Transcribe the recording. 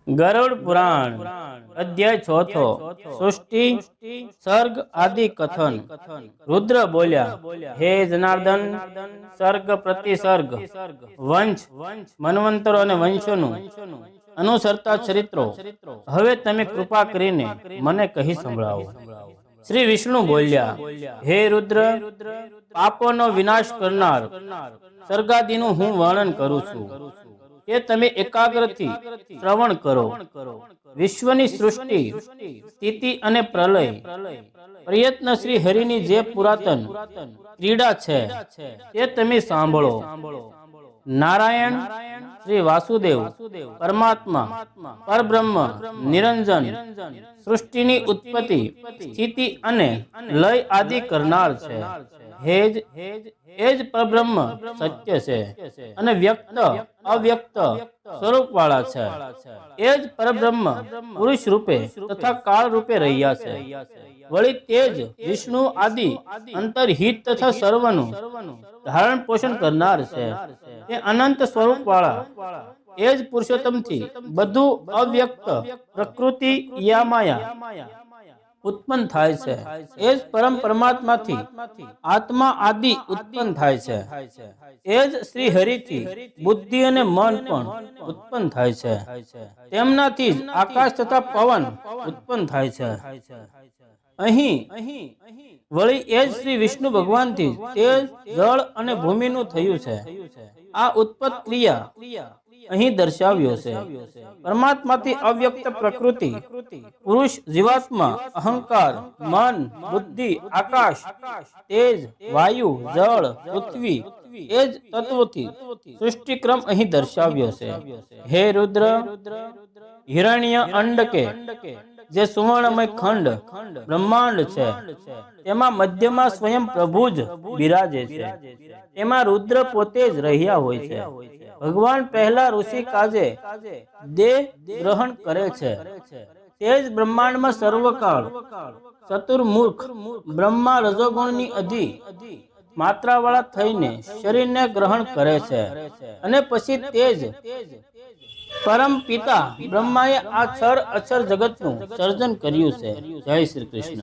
ગરુડ પુરાણ અધ્યાય ચોથો સૃષ્ટિ સર્ગ આદિ કથન। રુદ્ર બોલ્યા, હે જનાર્દન, સર્ગ પ્રતિસર્ગ, વંશ મન્વંતરો અને વંશોનું અનુસરતા ચરિત્રો હવે તમે કૃપા કરીને મને કહી સંભળાવો। શ્રી વિષ્ણુ બોલ્યા, હે રુદ્ર, પાપોનો વિનાશ કરનાર સર્ગાદિનું હું વર્ણન કરું છું, તે તમે એકાગ્રથી શ્રવણ કરો। વિશ્વની સૃષ્ટિ, સ્થિતિ અને પ્રલય, પ્રયત્ન શ્રી હરિની જે પુરાતન ક્રીડા છે તે તમે સાંભળો। નારાયણ, શ્રી વાસુદેવ, પરમાત્મા, પરબ્રહ્મ, નિરંજન, સૃષ્ટિની ઉત્પત્તિ, સ્થિતિ અને લય આદિ કરનાર છે। એ જ પરબ્રહ્મ સત્ય છે અને વ્યક્ત અવ્યક્ત સ્વરૂપ વાળા છે। એ જ પરબ્રહ્મ પુરુષ રૂપે તથા કાળ રૂપે રહ્યા છે। વળી તે જ વિષ્ણુ આદિ અંતરહિત તથા સર્વનું ધારણ પોષણ કરનાર છે। તે અનંત સ્વરૂપ વાળા એ જ પુરુષોત્તમથી બધું અવ્યક્ત પ્રકૃતિ યામાયા ઉત્પન્ન થાય છે। એ જ પરમ પરમાત્માથી આત્મા આદિ ઉત્પન્ન થાય છે। એ જ શ્રી હરિથી બુદ્ધિ અને મન પણ ઉત્પન્ન થાય છે। તેમનાથી જ આકાશ તથા પવન ઉત્પન્ન થાય છે। અહીં વળી એ જ શ્રી વિષ્ણુ ભગવાનથી તેજ, જળ અને ભૂમિનું થયું છે। આ ઉત્પત્ત ક્રિયા અહીં દર્શાવ્યો છે। પરમાત્માથી અવ્યક્ત પ્રકૃતિ, પુરુષ, જીવાત્મા, અહંકાર, મન, બુદ્ધિ, આકાશ, તેજ, વાયુ, જળ, પૃથ્વી એ જ તત્વોથી સૃષ્ટિક્રમ અહીં દર્શાવ્યો છે। હે રુદ્ર, હિરણ્ય અંડકે જે સુવર્ણમય ખંડ બ્રહ્માંડ છે તેમાં મધ્યમાં સ્વયં પ્રભુ જ બિરાજે છે। તેમાં રુદ્ર પોતે જ રહ્યા હોય છે। ભગવાન પહેલા ઋષિ કાજે દેહ ગ્રહણ કરે છે। તે જ બ્રહ્માંડમાં સર્વકાળ ચતુર્મુખ બ્રહ્મા રજોગુણની અધિ માત્રાવાળા થઈને શરીરને ગ્રહણ કરે છે। અને પછી તે જ પરમ પિતા બ્રહ્માએ આ છર અક્ષર જગતનું સર્જન કર્યું છે। જય શ્રી કૃષ્ણ।